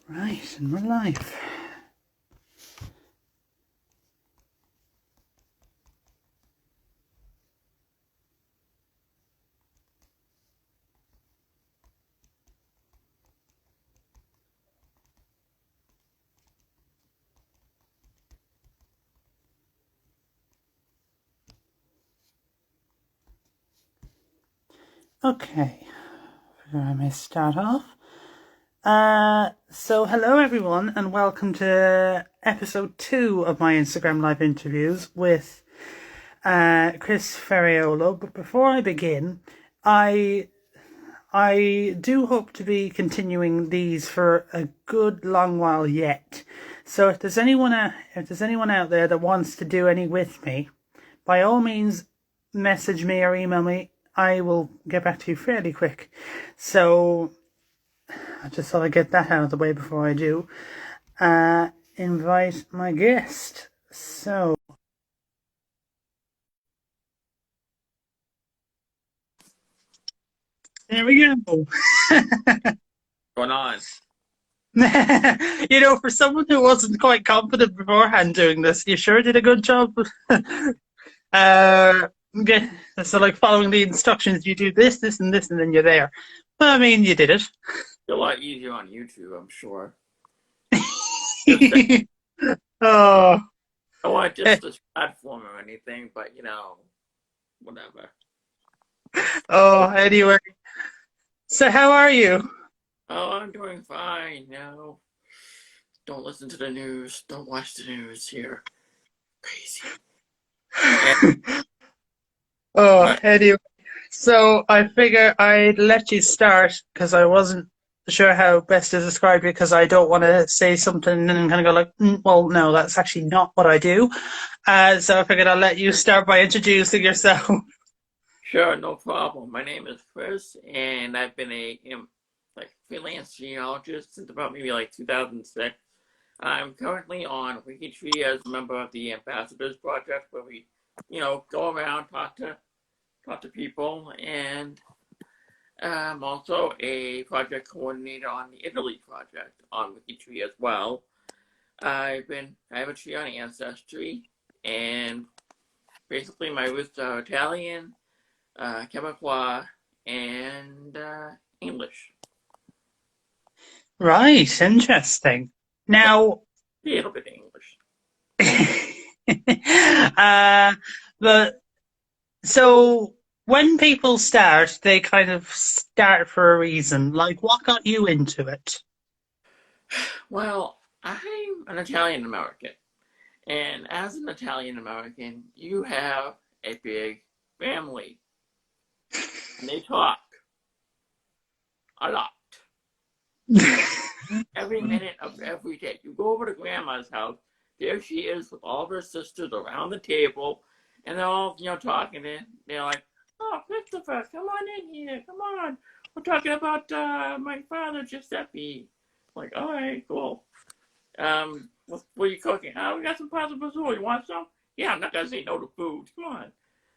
Right, and we're live. Okay, where I may start off. So hello everyone, and welcome to episode 2 of my Instagram live interviews with Chris Ferraiolo. But before I begin, I do hope to be continuing these for a good long while yet. So if there's anyone out there that wants to do any with me, by all means, message me or email me. I will get back to you fairly quick. So I just thought I'd get that out of the way before I do invite my guest. So there we go. Going on? For someone who wasn't quite confident beforehand doing this, you sure did a good job. Yeah, so like following the instructions, you do this, this, and this, and then you're there. Well, I mean, you did it. A lot easier on YouTube, I'm sure. Oh, I want just this platform or anything, but whatever. Anyway. So how are you? Oh, I'm doing fine. Don't listen to the news. Don't watch the news here. Crazy. Anyway. So I figure I'd let you start because I wasn't sure how best to describe it because I don't want to say something and kind of go like, well, no, that's actually not what I do. So I figured I'll let you start by introducing yourself. Sure, no problem. My name is Chris, and I've been a freelance genealogist since about maybe 2006. I'm currently on WikiTree as a member of the Ambassadors Project, where we, go around, talk to people, and I'm also a project coordinator on the Italy project on WikiTree as well. I have a tree on Ancestry, and basically my roots are Italian, Quebecois, and English. Right, interesting. Now, A little bit English. but so when people start, they kind of start for a reason. Like, what got you into it? Well, I'm an Italian American, and as an Italian American, you have a big family, and they talk a lot. Every minute of every day. You go over to grandma's house, there she is with all of her sisters around the table, and they're all, talking, and they're like, oh, Christopher, come on in here, come on. We're talking about my father, Giuseppe. Like, all right, cool. What are you cooking? Oh, we got some pasta fazool. You want some? Yeah, I'm not going to say no to food. Come on.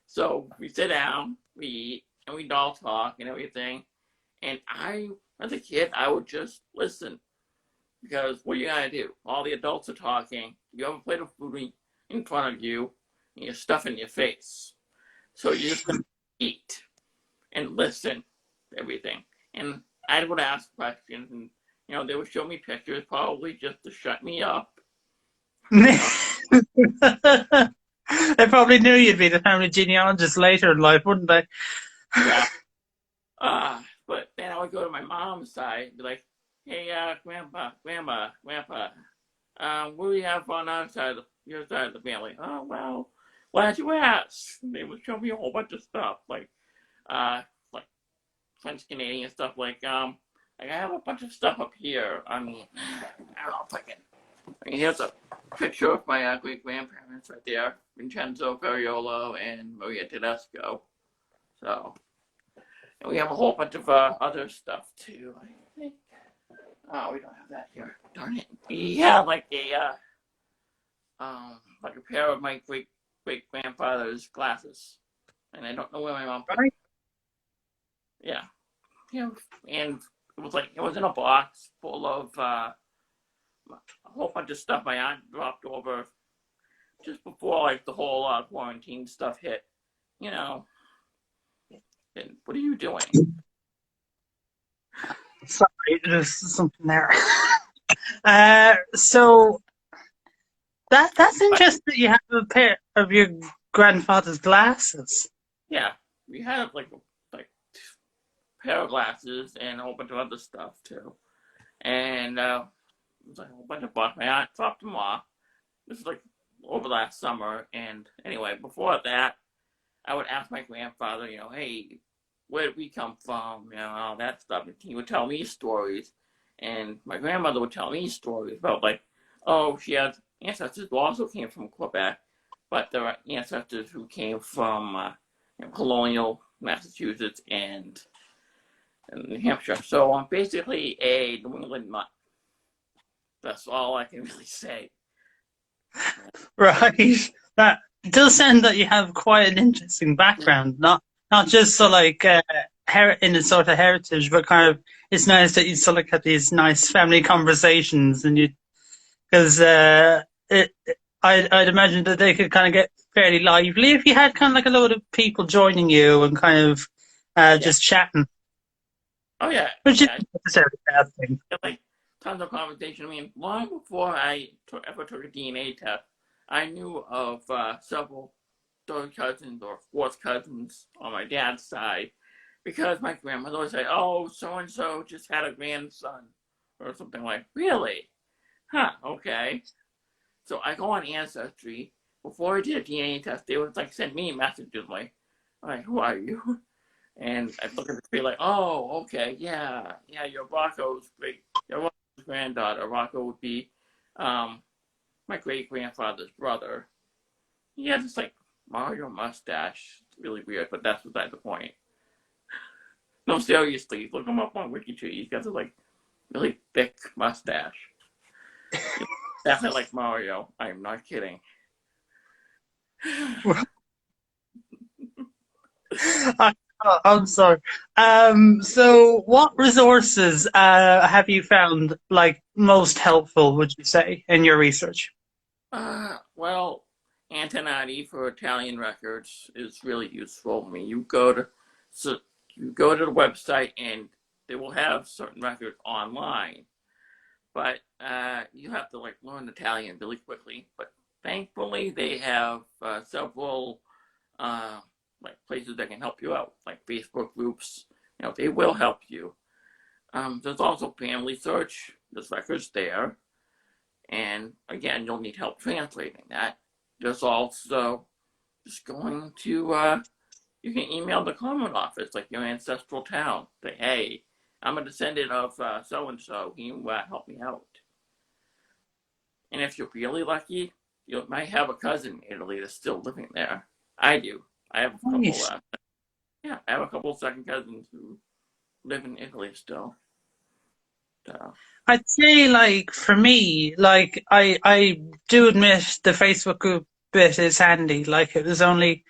So we sit down, we eat, and we all talk and everything. And as a kid, I would just listen. Because what are you going to do? All the adults are talking. You have a plate of food in front of you, and you're stuffing your face. So you're just going to eat and listen to everything. And I would ask questions, and they would show me pictures, probably just to shut me up. They probably knew you'd be the family genealogist later in life, wouldn't they? Yeah. But then I would go to my mom's side and be like, hey, grandpa, grandpa, what do we have on your side of the family? Oh, well, why'd you ask? They would show me a whole bunch of stuff, like French Canadian stuff, I have a bunch of stuff up here. I don't know if I can. Here's a picture of my great grandparents right there, Vincenzo Ferraiolo and Maria Tedesco. So, and we have a whole bunch of other stuff too. I think. Oh, we don't have that here. Darn it. We have like a pair of my great grandfather's glasses, and I don't know where my mom put it. Yeah, and it was in a box full of a whole bunch of stuff my aunt dropped over just before like the whole quarantine stuff hit. You know, and what are you doing? Sorry, there's something there. So that's interesting that you have a pair of your grandfather's glasses. Yeah, we had like pair of glasses and a whole bunch of other stuff too. And it was like a whole bunch of bucks. My aunt dropped them off. This was like over last summer. And anyway, before that, I would ask my grandfather, hey, where did we come from? All that stuff. And he would tell me stories. And my grandmother would tell me stories about like, oh, she had ancestors who also came from Quebec, but there are ancestors who came from colonial Massachusetts and New Hampshire. So I'm basically a New England mutt. That's all I can really say. Right. That does sound that you have quite an interesting background, not just so like in a sort of heritage, but kind of it's nice that you sort of have these nice family conversations, and because I'd imagine that they could kind of get fairly lively if you had kind of like a load of people joining you and kind of just chatting. Oh yeah, Which is not necessarily a bad thing. like tons of conversation. I mean, long before I ever took a DNA test, I knew of several third cousins or fourth cousins on my dad's side because my grandmother would say, "Oh, so and so just had a grandson," or something like, "Really? Huh? Okay." So I go on Ancestry. Before I did a DNA test, they would like send me messages like, "Who are you?" And I look at the tree like, "Oh, okay, yeah, you're Rocco's granddaughter. Rocco would be my great grandfather's brother. He had this like Mario mustache. It's really weird, but that's beside the point. No, seriously, look him up on WikiTree. He's got this like really thick mustache. Definitely like Mario. I'm not kidding. I'm sorry. So what resources have you found like most helpful, would you say, in your research? Well, Antonati for Italian records is really useful. I mean, you go to the website and they will have certain records online, but you have to like learn Italian really quickly. But thankfully, they have several like places that can help you out, like Facebook groups. They will help you. There's also Family Search. There's records there. And again, you'll need help translating that. There's also just going to, you can email the Common Office, like your ancestral town. Say, hey, I'm a descendant of so-and-so. Can you help me out? And if you're really lucky, you might have a cousin in Italy that's still living there. I do. I have a couple, Nice. I have a couple of second cousins who live in Italy still. So. I'd say, like, for me, like, I do admit the Facebook group bit is handy. Like, it was only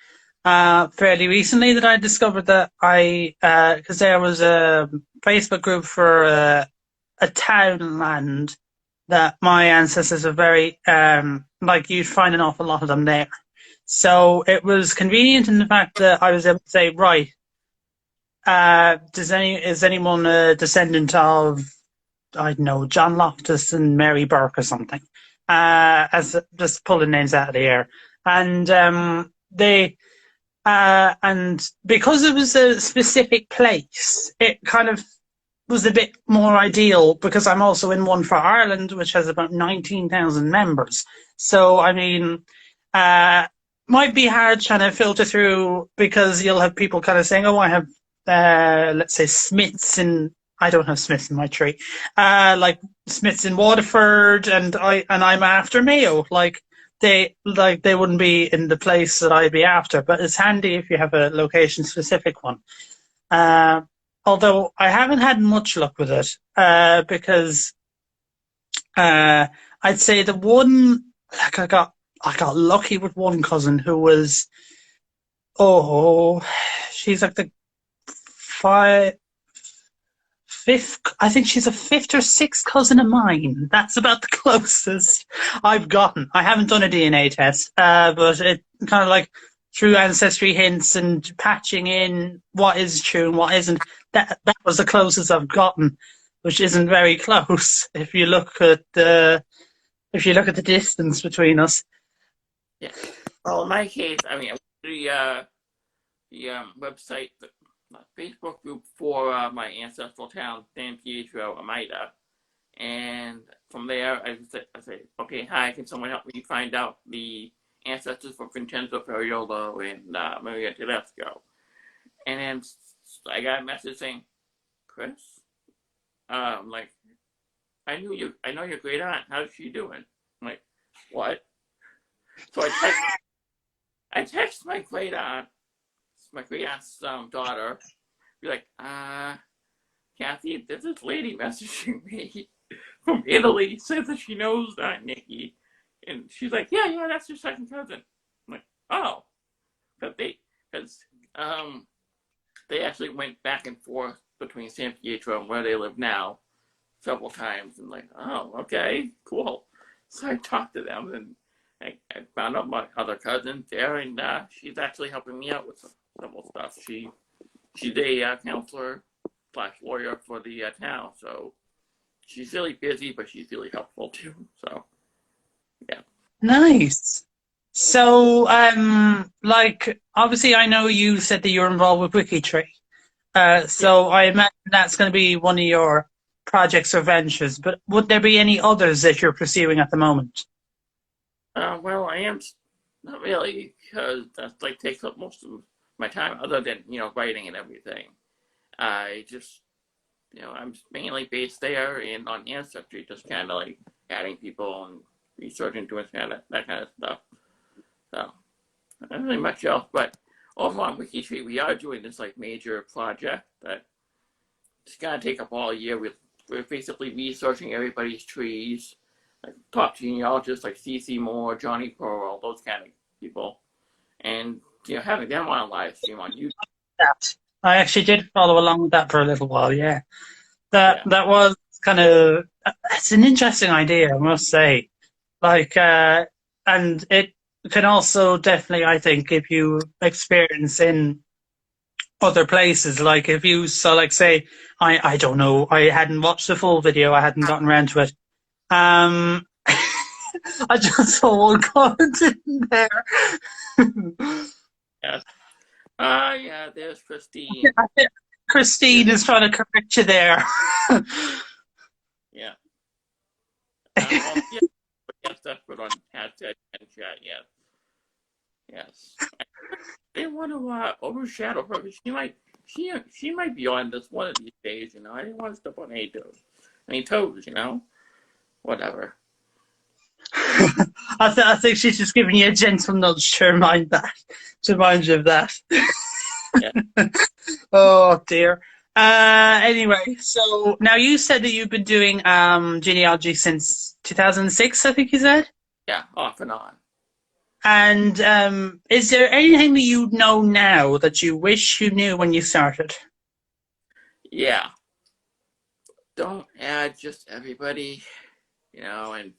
fairly recently that I discovered that because there was a Facebook group for a townland that my ancestors are very, like, you'd find an awful lot of them there. So it was convenient in the fact that I was able to say, right, is anyone a descendant of, I don't know, John Loftus and Mary Burke or something, as just pulling names out of the air. And and because it was a specific place, it kind of was a bit more ideal because I'm also in one for Ireland, which has about 19,000 members. So, I mean, might be hard trying to filter through because you'll have people kind of saying, oh, I have, let's say, Smiths in, I don't have Smiths in my tree, like Smiths in Waterford, and I'm after Mayo. Like they wouldn't be in the place that I'd be after, but it's handy if you have a location specific one. Although I haven't had much luck with it, because I'd say the one, like I got lucky with one cousin who was, she's like the fifth. I think she's a fifth or sixth cousin of mine. That's about the closest I've gotten. I haven't done a DNA test, but it kind of like through ancestry hints and patching in what is true and what isn't. That was the closest I've gotten, which isn't very close if you look at the distance between us. Yeah. Well, in my case, I mean, the website, the Facebook group for my ancestral town, San Pietro, Amida. And from there, I say, okay, hi, can someone help me find out the ancestors for Vincenzo Ferraiolo and Maria Tedesco? And then I got a message saying, Chris, like, I know your great aunt. How's she doing? I'm like, what? So I text my great aunt's daughter, be like, Kathy, there's this lady messaging me from Italy, says that she knows Nikki. And she's like, yeah, that's your second cousin. I'm like, oh. Because they actually went back and forth between San Pietro and where they live now several times. And like, oh, okay, cool. So I talked to them and I found out my other cousin there, and she's actually helping me out with some simple stuff. She's a counselor / lawyer for the town, so she's really busy, but she's really helpful too. So yeah. Nice. So, like, obviously, I know you said that you're involved with WikiTree. Yeah. So I imagine that's going to be one of your projects or ventures. But would there be any others that you're pursuing at the moment? Well, I am not really, because that like takes up most of my time, other than writing and everything. I just I'm mainly based there and on Ancestry, just kind of like adding people and researching, doing that kind of stuff. So not really much else, but over on WikiTree, we are doing this like major project that it's gonna take up all year. We're basically researching everybody's trees, like top genealogists like CC Moore, Johnny Pearl, those kind of people, and having them on a live stream on YouTube. That I actually did follow along with that for a little while. Yeah, that Yeah, that was kind of it's an interesting idea, I must say. Like, and it can also definitely, I think, give you experience in other places. Like if you saw, like, say, I don't know, I hadn't watched the full video, I hadn't gotten around to it. I just saw one comment in there. yeah. Yeah. There's Christine. I think Christine There's is trying to correct you there. yeah. Well, yeah. Yes, that's what on hashtag and chat. Yes, yes. They want to overshadow her. She might be on this one of these days. I didn't want to step on any toes. Whatever. I think she's just giving you a gentle nudge to remind you of that. Yeah. Oh dear. Anyway, so now you said that you've been doing genealogy since 2006, I think you said. Yeah. Off and on. And is there anything that you know now that you wish you knew when you started? Yeah. Don't add just everybody. And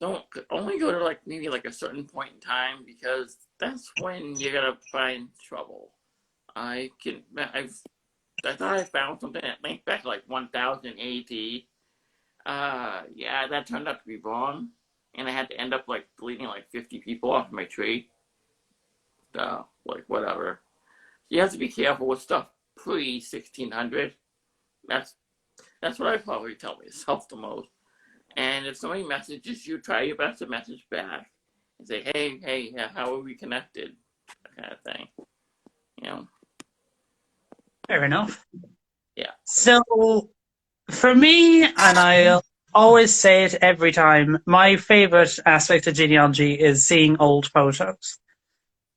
don't only go to like maybe like a certain point in time, because that's when you're gonna find trouble. I thought I found something that linked back to like 1000 AD. Yeah, that turned out to be wrong, and I had to end up like deleting like 50 people off my tree. So like whatever. You have to be careful with stuff pre 1600. That's that's what I probably tell myself the most. And if somebody messages you, try your best to message back and say, hey, yeah, how are we connected? That kind of thing. You know? Fair enough. Yeah. So for me, and I always say it every time, my favorite aspect of genealogy is seeing old photos.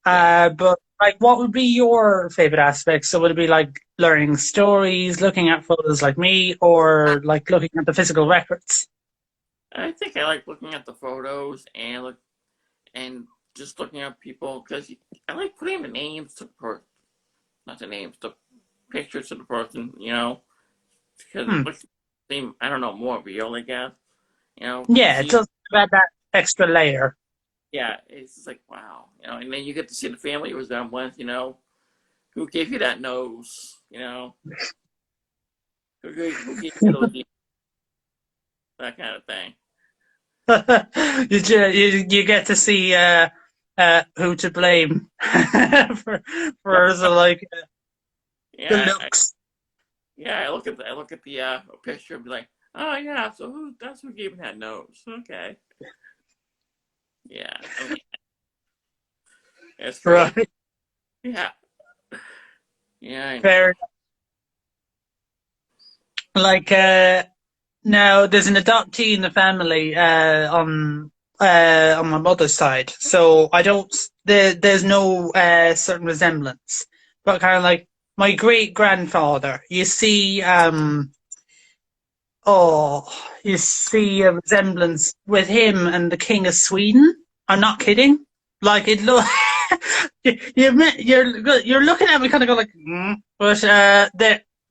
Yeah. But like, what would be your favorite aspect? So would it be like learning stories, looking at photos like me, or like looking at the physical records? I think I like looking at the photos and just looking at people, because I like putting the names to not the names, the pictures of the person, because it looks I don't know, more real, I guess. You know, Yeah, it see, does add that extra layer. yeah, it's just like wow, and then you get to see the family resemblance. Who gave you that nose? Who gave you those ears? That kind of thing. You get to see who to blame for Yeah, like the yeah, looks. yeah. I look at the picture and be like, oh yeah, so that's who gave me that nose? Okay, yeah. I mean, it's crazy. Right. Yeah, yeah, I know. Fair. Like now, there's an adoptee in the family on my mother's side, so I don't. There's no certain resemblance, but kind of like my great grandfather. Oh, you see a resemblance with him and the King of Sweden. I'm not kidding. Like it look, you're looking at me kind of go like, but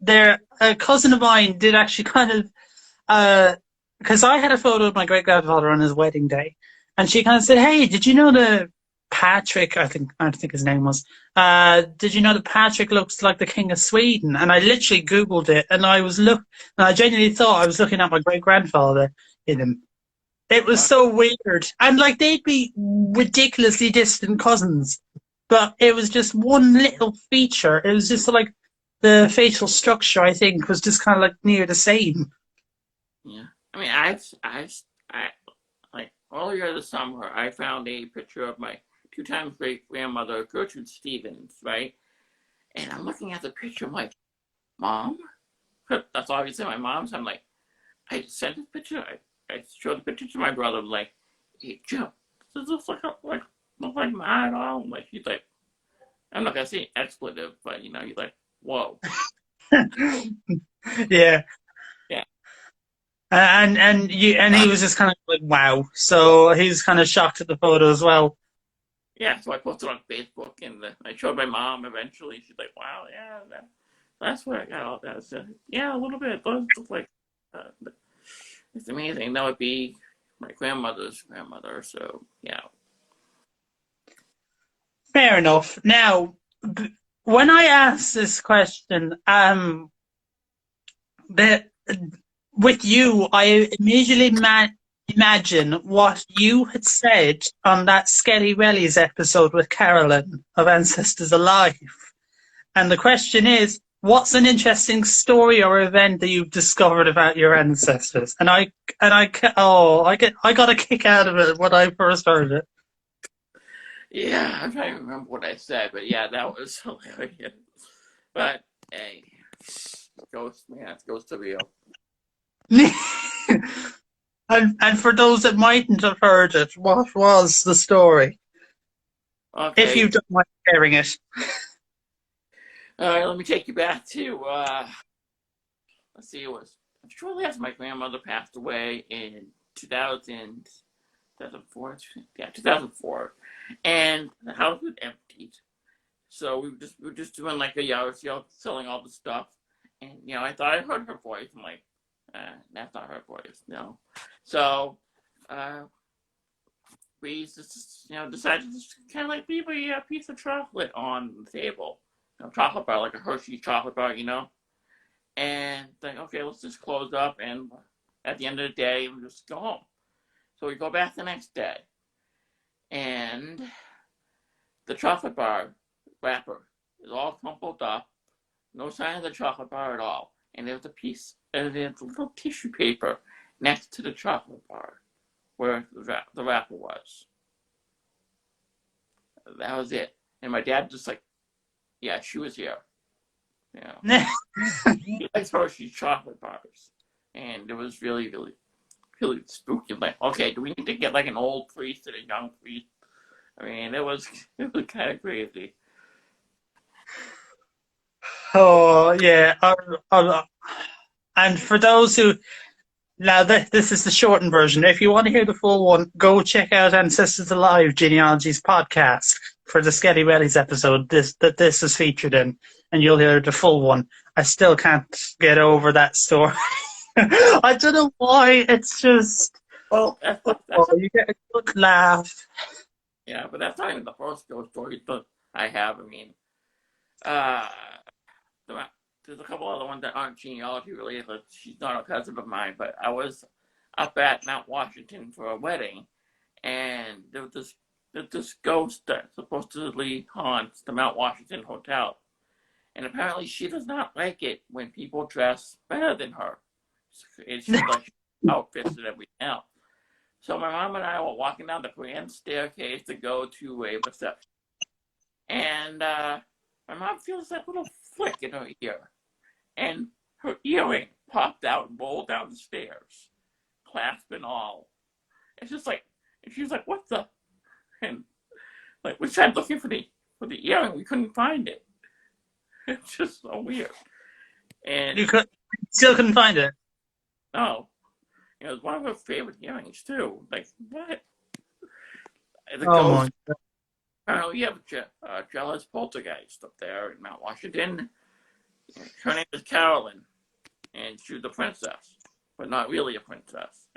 they're a cousin of mine did actually kind of because I had a photo of my great grandfather on his wedding day, and she kind of said, "Hey, did you know that Patrick? I think his name was. Did you know that Patrick looks like the King of Sweden?" And I literally Googled it, and I genuinely thought I was looking at my great grandfather in him. It was Wow. so weird, and like they'd be ridiculously distant cousins, but it was just one little feature. It was just like the facial structure. I think was just kind of like near the same. Yeah. I mean, I like earlier this summer, I found a picture of my two times great grandmother Gertrude Stevens, right? And I'm looking at the picture, I'm like, Mom? That's obviously my mom's. I'm like, I sent this picture. I showed the picture to my brother. I'm like, hey, Joe, does this look like Ma at all? I'm like, he's like, I'm not gonna say expletive, but he's like, whoa, Yeah, yeah, and he was just kind of like wow. So he's kind of shocked at the photo as well. yeah. So I posted on Facebook, and I showed my mom. Eventually, she's like, wow, yeah, that's where I got all that. So, yeah, a little bit. Those look like uh, it's amazing. That would be my grandmother's grandmother. So yeah, Fair enough. Now, when I asked this question, that with you, I immediately imagine what you had said on that Skelly Wellies episode with Carolyn of Ancestors Alive. And the question is, what's an interesting story or event that you've discovered about your ancestors? I got a kick out of it when I first heard it. yeah. I'm trying to remember what I said, but yeah, that was hilarious. But hey, ghost man, ghost to real. And for those that mightn't have heard it, what was the story? If you Okay, don't mind sharing it. all right. Let me take you back to let's see. It was shortly after my grandmother passed away in 2000, 2004. Yeah, 2004, and the house was emptied. So we were just doing like a yard sale, selling all the stuff, and I thought I heard her voice. I'm like, that's not her voice, no. So uh, we just decided to just kind of like leave a piece of chocolate on the table, chocolate bar like a Hershey chocolate bar, and think, okay, let's just close up, and at the end of the day, we just go home. So we go back the next day, and the chocolate bar wrapper is all crumpled up, no sign of the chocolate bar at all. And there's a little tissue paper next to the chocolate bar where the wrapper was. That was it. And my dad just like, yeah, she was here. He likes Hershey's chocolate bars. And it was really, really, really spooky. I'm like, okay, do we need to get like an old priest and a young priest? I mean, it was kind of crazy. Oh yeah, and for those who now this is the shortened version. If you want to hear the full one, go check out Ancestors Alive Genealogy's podcast for the Skelly Wellies episode. This is featured in, and you'll hear the full one. I still can't get over that story. I don't know why. It's just, Well, oh, you get a good laugh. yeah, but that's not even the first ghost story that I have. I mean, uh, there's a couple other ones that aren't genealogy related. She's not a cousin of mine, but I was up at Mount Washington for a wedding, and there's this ghost that supposedly haunts the Mount Washington Hotel. And apparently she does not like it when people dress better than her. She's like outfits and everything else. So my mom and I were walking down the grand staircase to go to a reception. And my mom feels that little flick in her ear. And her earring popped out and rolled down the stairs, clasp and all. It's just like, and she's like, what the? And like, we tried looking for the earring, we couldn't find it. It's just so weird. And Still couldn't find it. no, it was one of her favorite earrings too. Like what? The Oh ghost. my! We have a jealous poltergeist up there in Mount Washington. Her name is Carolyn, and she's a princess, but not really a princess.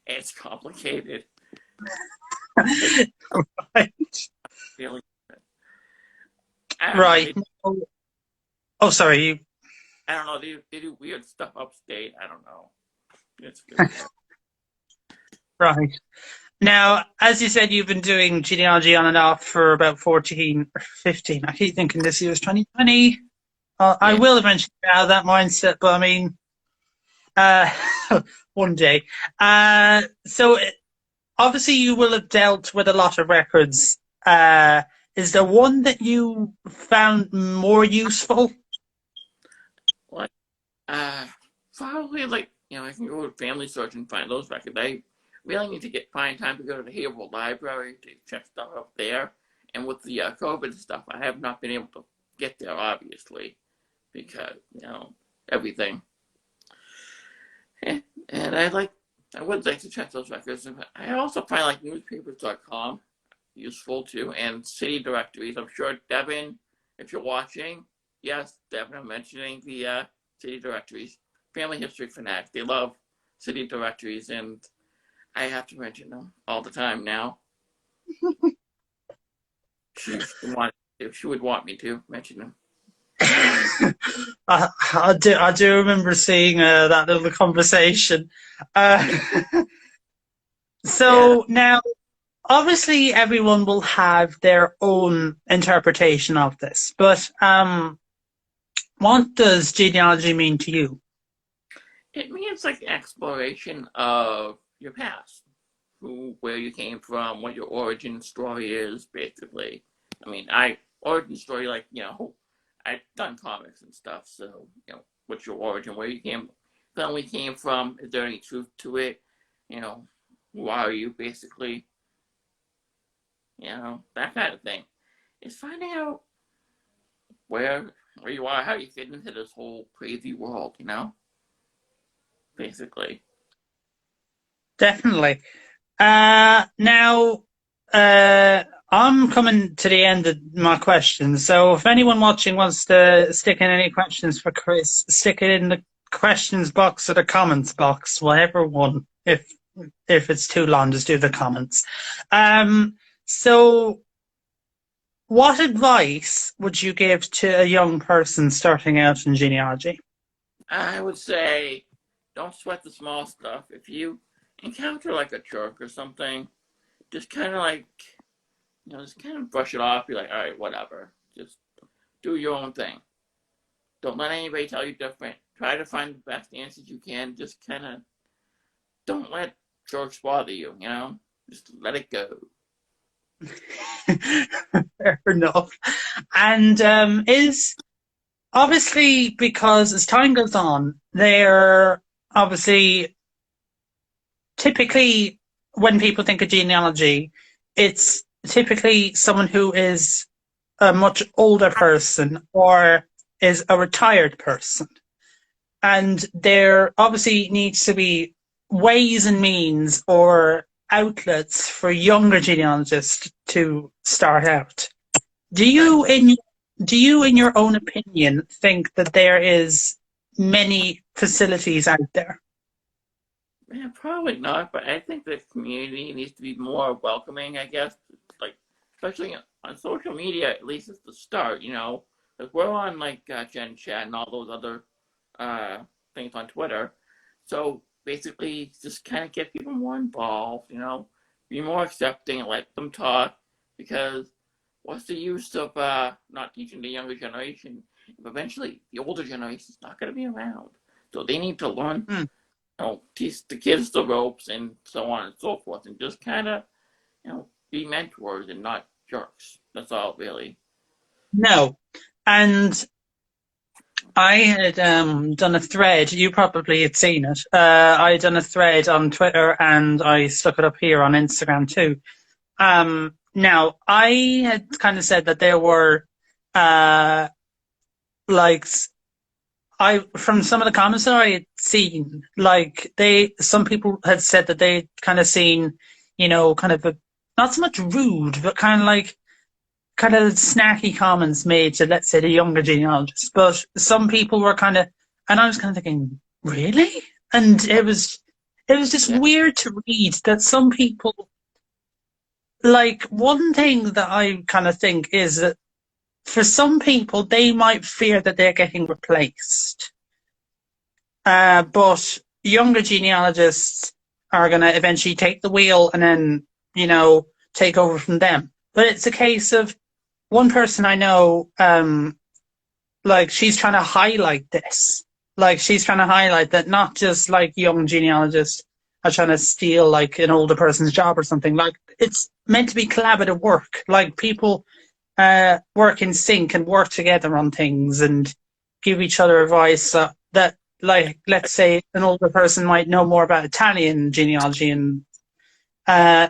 It's complicated. Right. Really. Right. Oh, sorry. You. I don't know. They do weird stuff upstate. I don't know. It's really Right. Now, as you said, you've been doing genealogy on and off for about 14 or 15. I keep thinking this year was 2020. I will eventually get out of that mindset, but I mean, one day. So obviously you will have dealt with a lot of records. Is there one that you found more useful? Like, probably like, I can go to Family Search and find those records. I really need to find time to go to the Haverhill Library to check stuff up there. And with the COVID stuff, I have not been able to get there, obviously, because, everything. And I would like to check those records. I also find like newspapers.com useful too, and city directories. I'm sure Devin, if you're watching, yes, Devin, I'm mentioning the city directories. Family History Fanatics, they love city directories, and I have to mention them all the time now. She would want me to mention them. I do remember seeing that little conversation. So now, obviously, everyone will have their own interpretation of this, but what does genealogy mean to you? It means like exploration of your past, where you came from, what your origin story is, basically. I mean, origin story, like, I've done comics and stuff, so, what's your origin, where you family came from, is there any truth to it, who are you, basically, that kind of thing. It's finding out where you are, how you fit into this whole crazy world, basically. Definitely. Now, I'm coming to the end of my questions. So if anyone watching wants to stick in any questions for Chris, stick it in the questions box or the comments box, whatever one. If it's too long, just do the comments. So what advice would you give to a young person starting out in genealogy? I would say, don't sweat the small stuff. If you encounter like a jerk or something, just kind of brush it off. Be like, all right, whatever. Just do your own thing. Don't let anybody tell you different. Try to find the best answers you can. Just kind of don't let jerks bother you, Just let it go. Fair enough. And is obviously, because as time goes on, they're obviously typically when people think of genealogy, it's typically someone who is a much older person or is a retired person. And there obviously needs to be ways and means or outlets for younger genealogists to start out. Do you, in do you, in your own opinion, think that there is many facilities out there? Yeah, probably not, but I think the community needs to be more welcoming, I guess. Like, especially on social media, at least it's the start, you know. Because we're on, like, Gen Chat and all those other uh, things on Twitter. So basically, just kind of get people more involved, you know, be more accepting and let them talk. Because what's the use of not teaching the younger generation if eventually the older generation is not going to be around? So they need to learn, Hmm. teach the kids the ropes and so on and so forth, and just kind of, be mentors and not jerks. That's all, really. No. And I had done a thread. You probably had seen it. I had done a thread on Twitter, and I stuck it up here on Instagram too. Now, I had kind of said that there were, uh, like, I from some of the comments that I had seen, like some people had said that they kind of seen, kind of not so much rude, but kind of snacky comments made to, let's say, the younger genealogists. But some people were and I was kind of thinking, really? And it was just Yeah, weird to read that some people, like, one thing that I kind of think is that for some people, they might fear that they're getting replaced. But younger genealogists are going to eventually take the wheel and then, take over from them. But it's a case of one person I know, like, she's trying to highlight this. Like, she's trying to highlight that not just like young genealogists are trying to steal like an older person's job or something. Like, it's meant to be collaborative work. Like, people work in sync and work together on things and give each other advice that, like, let's say an older person might know more about Italian genealogy and uh,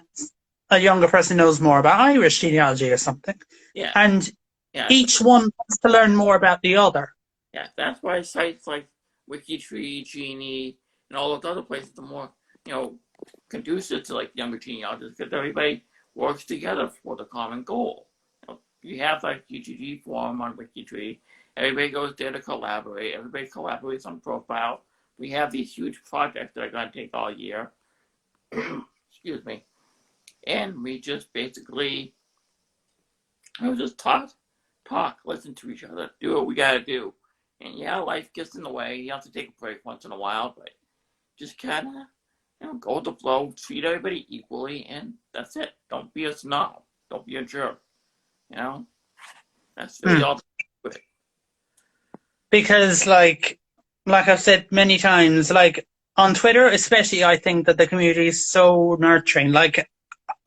a younger person knows more about Irish genealogy or something. yeah, And yeah, each one wants to learn more about the other. yeah. That's why sites like WikiTree, Genie, and all those other places are more, you know, conducive to like younger genealogists because everybody works together for the common goal. You have like UGG forum on WikiTree. Everybody goes there to collaborate. Everybody collaborates on profile. We have these huge projects that are going to take all year. Excuse me. And we just basically, just talk, listen to each other, do what we got to do. And yeah, life gets in the way. You have to take a break once in a while, but just kind of, go with the flow, treat everybody equally, and that's it. Don't be a snob. Don't be a jerk. You know, that's really Hmm. all with it. Because like I've said many times, like on Twitter especially, I think that the community is so nurturing. Like,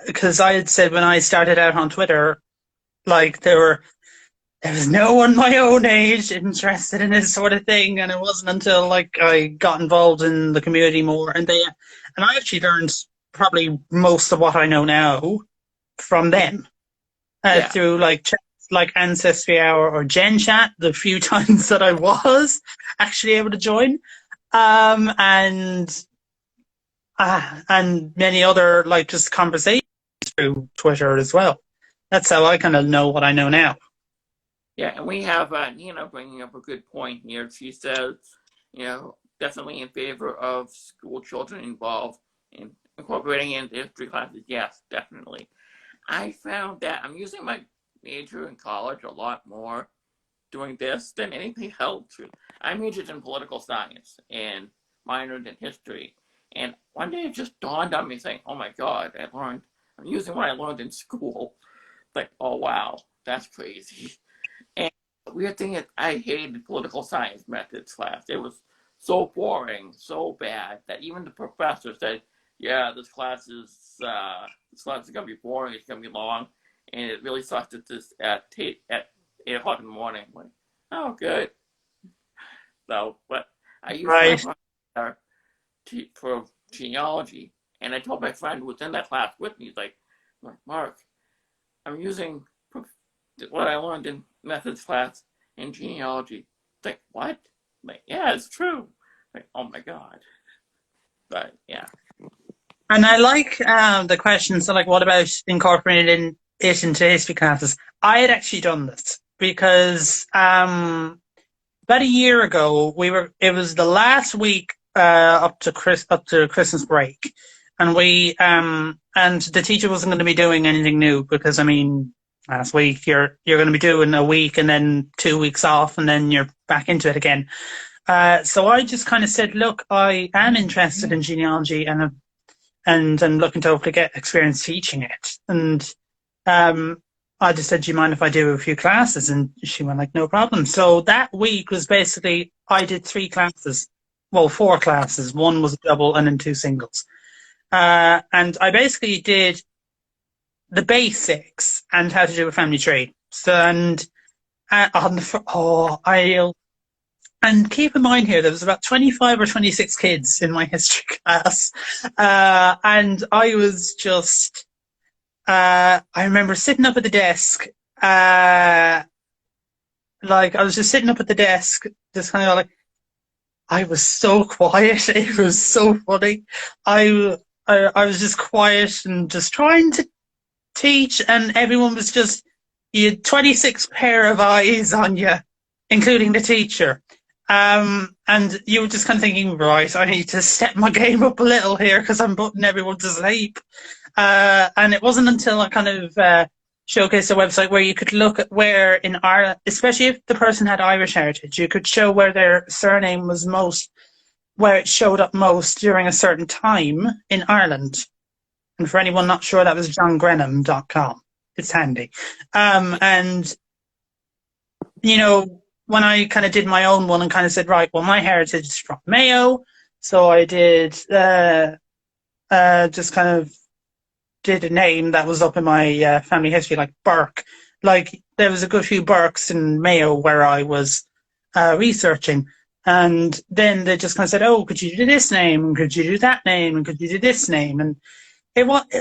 because I had said when I started out on Twitter, like there was no one my own age interested in this sort of thing, and it wasn't until like I got involved in the community more, and I actually learned probably most of what I know now from them Yeah, through like chats like Ancestry Hour or Gen Chat, the few times that I was actually able to join, um, and and many other like just conversations through Twitter as well. That's how I kind of know what I know now. yeah, and we have Nina bringing up a good point here. She says, definitely in favor of school children involved in incorporating into history classes. Yes, definitely. I found that I'm using my major in college a lot more doing this than anything else. I majored in political science and minored in history. And one day it just dawned on me saying, oh my God, I'm using what I learned in school. Like, oh wow, that's crazy. And the weird thing is, I hated political science methods class. It was so boring, so bad that even the professor said, "Yeah, this class is gonna be boring. It's gonna be long, and it really sucks at this at 8 o'clock in the morning." I'm like, oh, good. So, but I used my Right. professor for genealogy, and I told my friend who was in that class with me, he's like, Mark, I'm using what I learned in methods class in genealogy. It's like, what? I'm like, yeah, it's true. Like, oh my God. But yeah. And I like the question. So, like, what about incorporating it into history classes? I had actually done this. because about a year ago it was the last week up to Christmas break, and and the teacher wasn't going to be doing anything new because, I mean, last week you're going to be doing a week and then 2 weeks off and then you're back into it again. So I just kind of said, look, I am interested in genealogy and I'm looking to hopefully get experience teaching it. And I just said, do you mind if I do a few classes? And she went like, no problem. So that week was basically, I did 3 classes. Well, 4 classes. One was a double and then 2 singles. And I basically did the basics and how to do a family tree. So, and and keep in mind here, there was about 25 or 26 kids in my history class. And I was just, I remember sitting up at the desk, I was just sitting up at the desk, just kind of like, I was so quiet. It was so funny. I was just quiet and just trying to teach, and everyone was just, you had 26 pair of eyes on you, including the teacher. And you were just kind of thinking, right, I need to step my game up a little here because I'm putting everyone to sleep. And it wasn't until I kind of showcased a website where you could look at where in Ireland, especially if the person had Irish heritage, you could show where their surname was where it showed up most during a certain time in Ireland. And for anyone not sure, that was johngrenham.com. It's handy. And, you know, when I kind of did my own one and kind of said, right, well, my heritage is from Mayo. So I did just kind of did a name that was up in my family history, like Burke. Like, there was a good few Burkes in Mayo where I was researching. And then they just kind of said, oh, could you do this name? And could you do that name? And could you do this name? And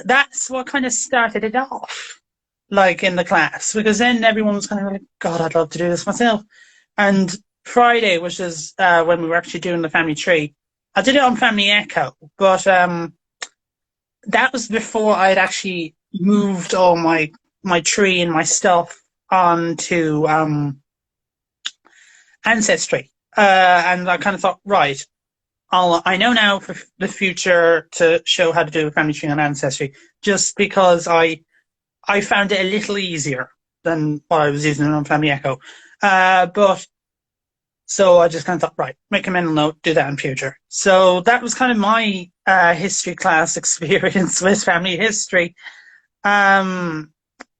that's what kind of started it off, like, in the class. Because then everyone was kind of like, God, I'd love to do this myself. And Friday, which is when we were actually doing the family tree, I did it on Family Echo, but that was before I'd actually moved all my tree and my stuff onto Ancestry. And I kind of thought, right, I know now for the future to show how to do a family tree on Ancestry, just because I found it a little easier than what I was using on Family Echo. But so I just kind of thought, right, make a mental note, do that in future. So that was kind of my history class experience with family history. And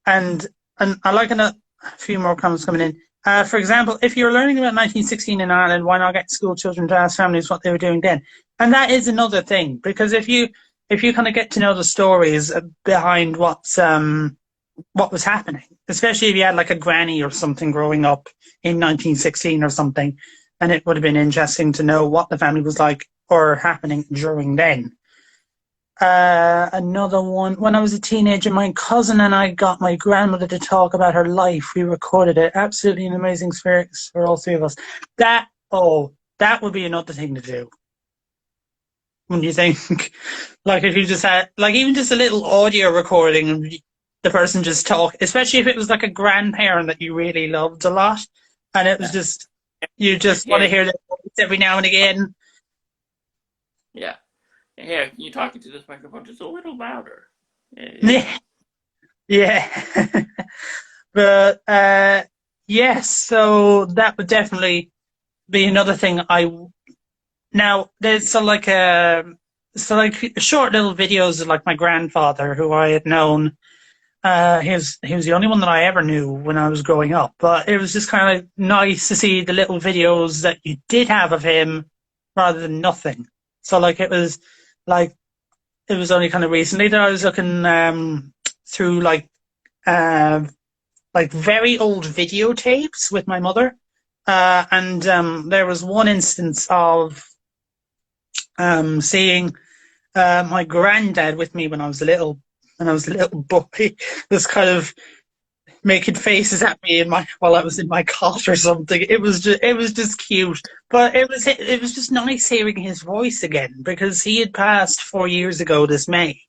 I like a few more comments coming in. For example, if you're learning about 1916 in Ireland, why not get school children to ask families what they were doing then? And that is another thing, because if you kind of get to know the stories behind what was happening, especially if you had like a granny or something growing up in 1916 or something, and it would have been interesting to know what the family was like or happening during then. Another one, when I was a teenager, my cousin and I got my grandmother to talk about her life. We recorded it. Absolutely an amazing experience for all 3 of us. That would be another thing to do. Wouldn't you think? Like, if you just had, like, even just a little audio recording and the person just talk, especially if it was like a grandparent that you really loved a lot, and it was just, you just want to hear their voice every now and again. Yeah. Yeah, you talking to this microphone just a little louder. Yeah. But yes, so that would definitely be another thing. Now there's like short little videos of like my grandfather, who I had known. He was the only one that I ever knew when I was growing up. But it was just kind of nice to see the little videos that you did have of him, rather than nothing. So like it was only kind of recently that I was looking through like very old videotapes with my mother, and there was one instance of seeing my granddad with me when I was a little boy, was kind of making faces at me while I was in my cot or something. It was just cute, but it was just nice hearing his voice again, because he had passed 4 years ago this May.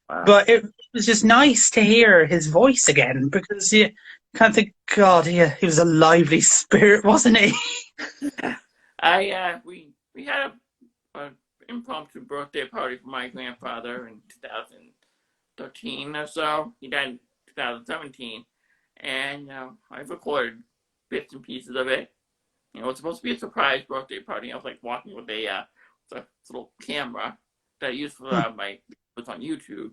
Wow. But it was just nice to hear his voice again, because Can't think. God, he was a lively spirit, wasn't he? We had a impromptu birthday party for my grandfather in 2013 or so. He died in 2017, and I recorded bits and pieces of it. It was supposed to be a surprise birthday party. I was like walking with a little camera that I used for my videos on YouTube.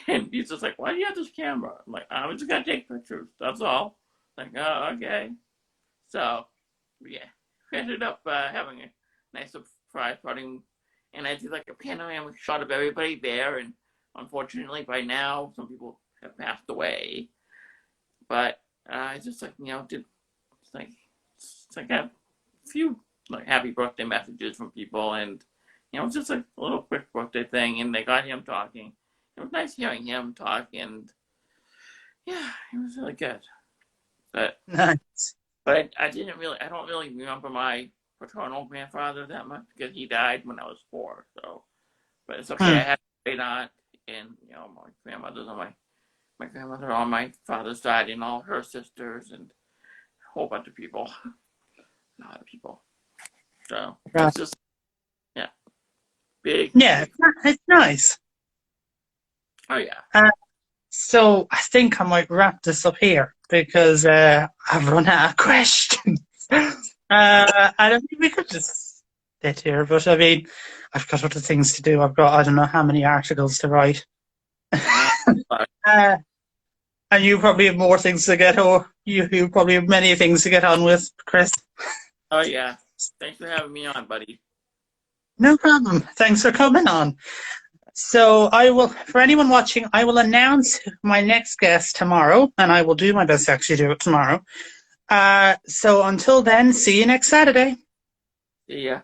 And he's just like, "Why do you have this camera?" I'm like, "I'm just gonna take pictures. That's all." Like, "Oh, okay." So, yeah, we ended up having a nice surprise party, and I did like a panoramic shot of everybody there. And unfortunately, by now, some people have passed away. But I just like did like a few like happy birthday messages from people, and it's just like a little quick birthday thing, and they got him talking. It was nice hearing him talk, and yeah, it was really good. But Nice. I don't really remember my paternal grandfather that much because he died when I was 4. So, but it's okay. I Hmm. had a great aunt, and my grandmother on my father's side, and all her sisters, and a whole bunch of people, a lot of people. So Right. it's just yeah, big, Yeah, big. it's nice. Oh yeah, Uh, so I think I might wrap this up here because I've run out of questions. And I mean, we could just sit here, but I mean, I've got other things to do. I've got, I don't know how many articles to write. uh, but, Uh, and you probably have more things to get, or you probably have many things to get on with, Chris. oh yeah. Thanks for having me on, buddy. No problem. Thanks for coming on. So I will, for anyone watching, I will announce my next guest tomorrow, and I will do my best to actually do it tomorrow. So until then, see you next Saturday. See ya.